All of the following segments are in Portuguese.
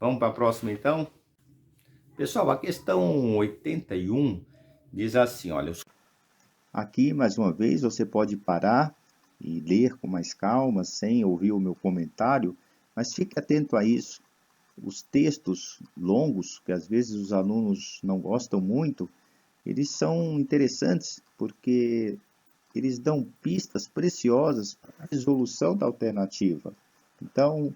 Vamos para a próxima então? Pessoal, a questão 81 diz assim, olha, Aqui, mais uma vez, você pode parar e ler com mais calma, sem ouvir o meu comentário, mas fique atento a isso. Os textos longos, que às vezes os alunos não gostam muito, eles são interessantes porque eles dão pistas preciosas para a resolução da alternativa. Então,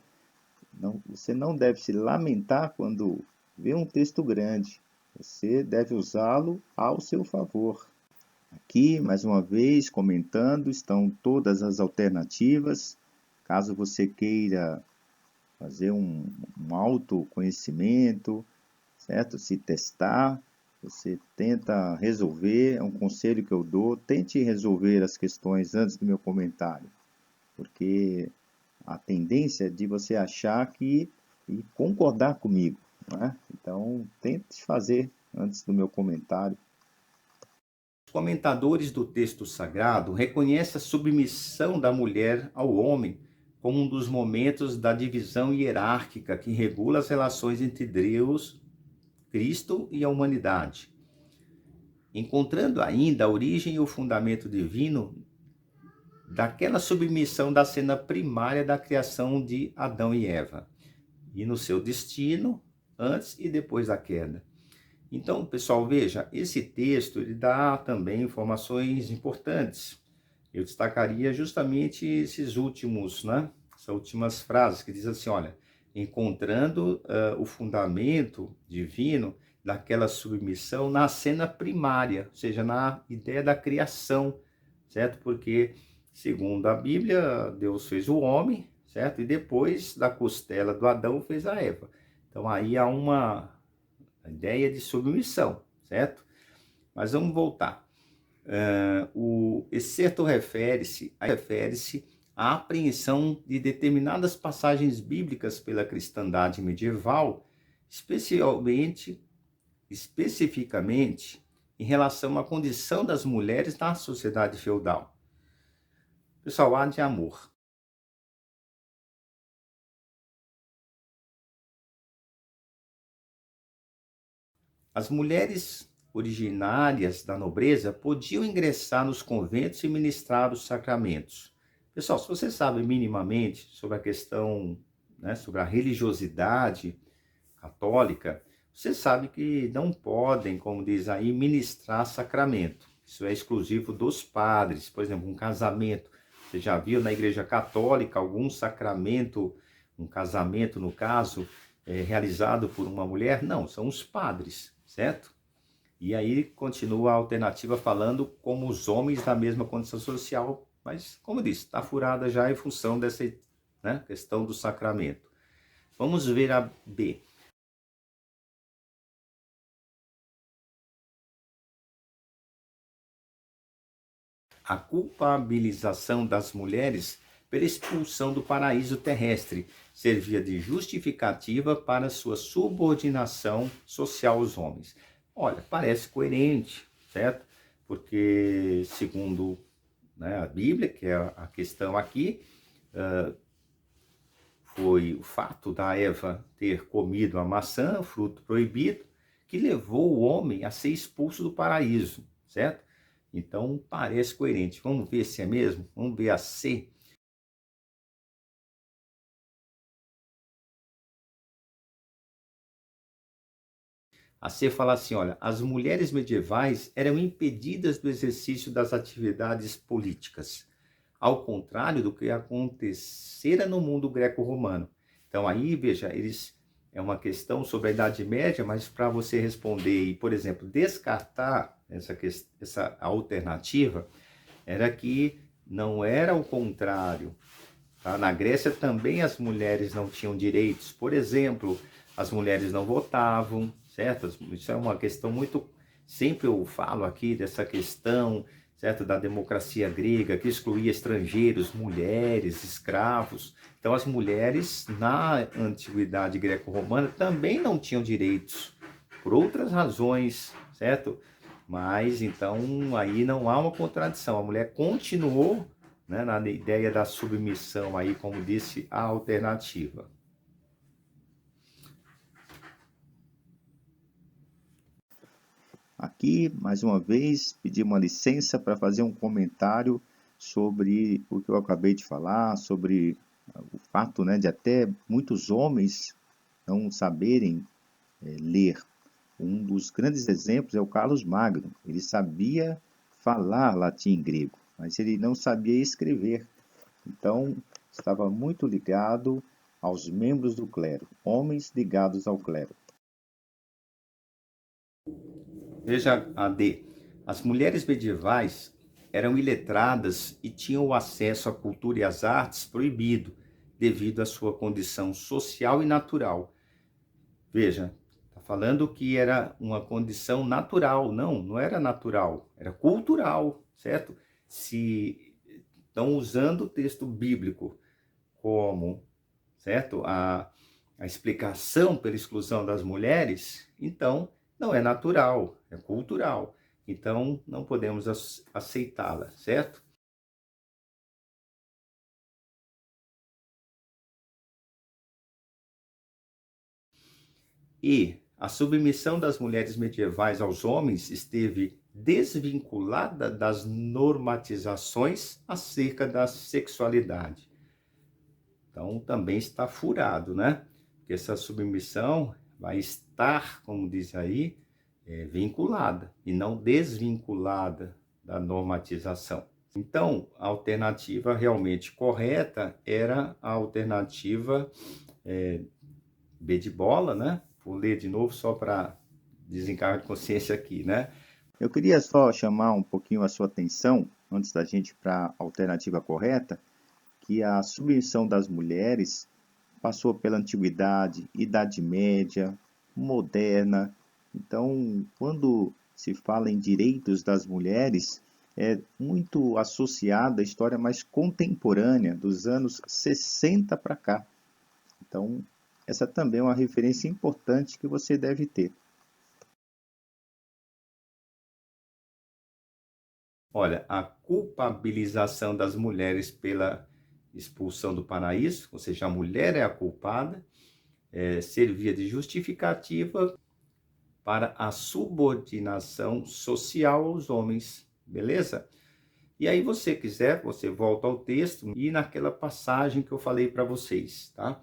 você não deve se lamentar quando vê um texto grande. Você deve usá-lo ao seu favor. Aqui, mais uma vez, comentando, estão todas as alternativas. Caso você queira fazer um autoconhecimento, certo? Se testar, você tenta resolver, é um conselho que eu dou, tente resolver as questões antes do meu comentário, porque a tendência é de você achar que e concordar comigo, não é? Então, tente fazer antes do meu comentário. os comentadores do texto sagrado reconhecem a submissão da mulher ao homem como um dos momentos da divisão hierárquica que regula as relações entre Deus, Cristo e a humanidade, encontrando ainda a origem e o fundamento divino daquela submissão da cena primária da criação de Adão e Eva, e no seu destino antes e depois da queda. Então, pessoal, veja, esse texto ele dá também informações importantes. Eu destacaria justamente esses últimos, né? Essas últimas frases que diz assim, olha, encontrando o fundamento divino daquela submissão na cena primária, ou seja, na ideia da criação, certo? Porque, segundo a Bíblia, Deus fez o homem, certo? E depois da costela do Adão fez a Eva. Então aí há uma ideia de submissão, certo? Mas vamos voltar. O excerto refere-se à apreensão de determinadas passagens bíblicas pela cristandade medieval, especificamente em relação à condição das mulheres na sociedade feudal. Pessoal, há de amor. As mulheres originárias da nobreza podiam ingressar nos conventos e ministrar os sacramentos. Pessoal, se você sabe minimamente sobre a questão, né, sobre a religiosidade católica, você sabe que não podem, como diz aí, ministrar sacramento. Isso é exclusivo dos padres. Por exemplo, um casamento. Você já viu na Igreja Católica algum sacramento, um casamento, no caso, realizado por uma mulher? Não, são os padres, certo? E aí continua a alternativa falando como os homens da mesma condição social, mas, como eu disse, está furada já em função dessa, né, questão do sacramento. Vamos ver a B. A culpabilização das mulheres pela expulsão do paraíso terrestre servia de justificativa para sua subordinação social aos homens. Olha, parece coerente, certo? Porque, segundo, né, a Bíblia, que é a questão aqui, foi o fato da Eva ter comido a maçã, fruto proibido, que levou o homem a ser expulso do paraíso, certo? Então, parece coerente. Vamos ver se é mesmo? Vamos ver a C. A C fala assim, olha, as mulheres medievais eram impedidas do exercício das atividades políticas, ao contrário do que acontecera no mundo greco-romano. Então aí, veja, é uma questão sobre a Idade Média, mas para você responder e, por exemplo, descartar essa alternativa, era que não era o contrário. Tá? Na Grécia também as mulheres não tinham direitos. Por exemplo, as mulheres não votavam, certo? Isso é uma questão muito... Sempre eu falo aqui dessa questão, certo, da democracia grega, que excluía estrangeiros, mulheres, escravos. Então as mulheres na antiguidade greco-romana também não tinham direitos, por outras razões, certo? Mas então aí não há uma contradição. A mulher continuou, né, na ideia da submissão aí, como disse a alternativa. aqui, mais uma vez, pedir uma licença para fazer um comentário sobre o que eu acabei de falar, sobre o fato, né, de até muitos homens não saberem ler. Um dos grandes exemplos é o Carlos Magno. Ele sabia falar latim e grego, mas ele não sabia escrever. Então, estava muito ligado aos membros do clero, homens ligados ao clero. Veja, AD, as mulheres medievais eram iletradas e tinham o acesso à cultura e às artes proibido, devido à sua condição social e natural. Veja, está falando que era uma condição natural. Não, não era natural, era cultural, certo? Se estão usando o texto bíblico como, certo, a explicação pela exclusão das mulheres, então não é natural, é cultural. Então não podemos aceitá-la, certo? E a submissão das mulheres medievais aos homens esteve desvinculada das normatizações acerca da sexualidade. Então também está furado, né? Porque essa submissão vai estar, como diz aí, vinculada e não desvinculada da normatização. Então, a alternativa realmente correta era a alternativa B de bola, né? Vou ler de novo só para desencargo de consciência aqui, né? Eu queria só chamar um pouquinho a sua atenção, antes da gente ir para a alternativa correta, que a submissão das mulheres passou pela antiguidade, Idade Média, moderna. Então, quando se fala em direitos das mulheres, é muito associada à história mais contemporânea, dos anos 60 para cá. Então, essa também é uma referência importante que você deve ter. Olha, a culpabilização das mulheres pela expulsão do paraíso, ou seja, a mulher é a culpada, servia de justificativa para a subordinação social aos homens, beleza? E aí você quiser, você volta ao texto e naquela passagem que eu falei para vocês, tá?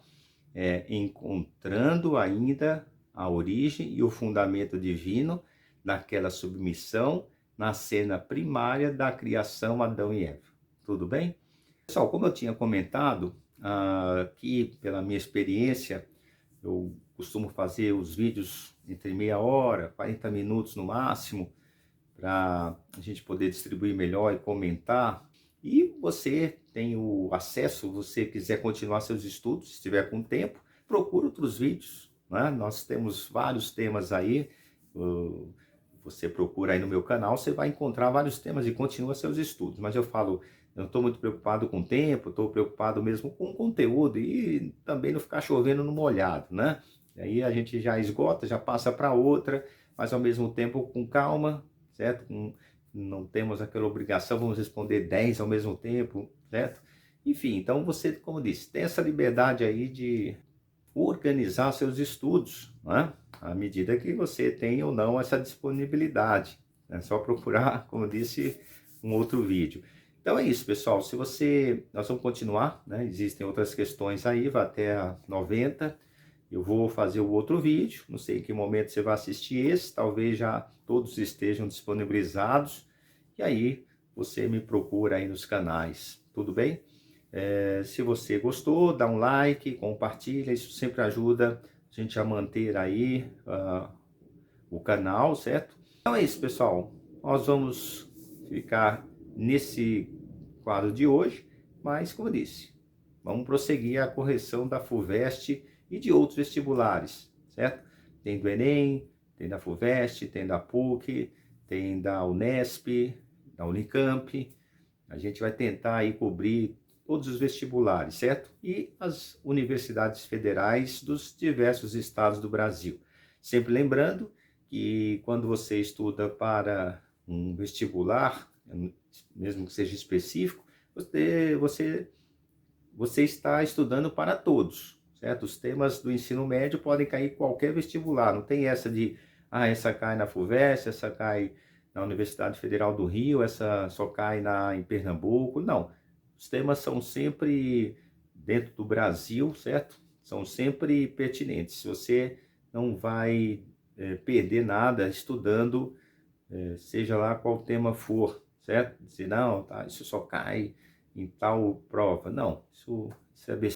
Encontrando ainda a origem e o fundamento divino daquela submissão na cena primária da criação Adão e Eva. Tudo bem? Pessoal, como eu tinha comentado, aqui pela minha experiência, eu costumo fazer os vídeos entre meia hora, 40 minutos no máximo, para a gente poder distribuir melhor e comentar. E você tem o acesso, você quiser continuar seus estudos, se estiver com tempo, procura outros vídeos, né? Nós temos vários temas aí, você procura aí no meu canal, você vai encontrar vários temas e continua seus estudos. Mas eu falo, eu não estou muito preocupado com o tempo, estou preocupado mesmo com o conteúdo e também não ficar chovendo no molhado, né? Aí a gente já esgota, já passa para outra, mas ao mesmo tempo com calma, certo? Não temos aquela obrigação, vamos responder 10 ao mesmo tempo, certo? Enfim, então você, como disse, tem essa liberdade aí de organizar seus estudos, né? À medida que você tem ou não essa disponibilidade. É só procurar, como disse, um outro vídeo. Então é isso, pessoal. Nós vamos continuar, né? Existem outras questões aí, vai até a 90. Eu vou fazer o outro vídeo, não sei em que momento você vai assistir esse, talvez já todos estejam disponibilizados, e aí você me procura aí nos canais, tudo bem? Se você gostou, dá um like, compartilha, isso sempre ajuda a gente a manter aí o canal, certo? Então é isso, pessoal, nós vamos ficar nesse quadro de hoje, mas como eu disse, vamos prosseguir a correção da FUVEST e de outros vestibulares, certo? Tem do Enem, tem da FUVEST, tem da PUC, tem da Unesp, da Unicamp. A gente vai tentar aí cobrir todos os vestibulares, certo? E as universidades federais dos diversos estados do Brasil. Sempre lembrando que quando você estuda para um vestibular, mesmo que seja específico, você está estudando para todos, certo? Os temas do ensino médio podem cair em qualquer vestibular, não tem essa de, Ah, essa cai na FUVEST, essa cai na Universidade Federal do Rio, essa só cai em Pernambuco. Não, os temas são sempre dentro do Brasil, certo? São sempre pertinentes. Se você não vai perder nada estudando, seja lá qual tema for, certo? Dizer, não, tá, isso só cai em tal prova. Não, isso é besteira.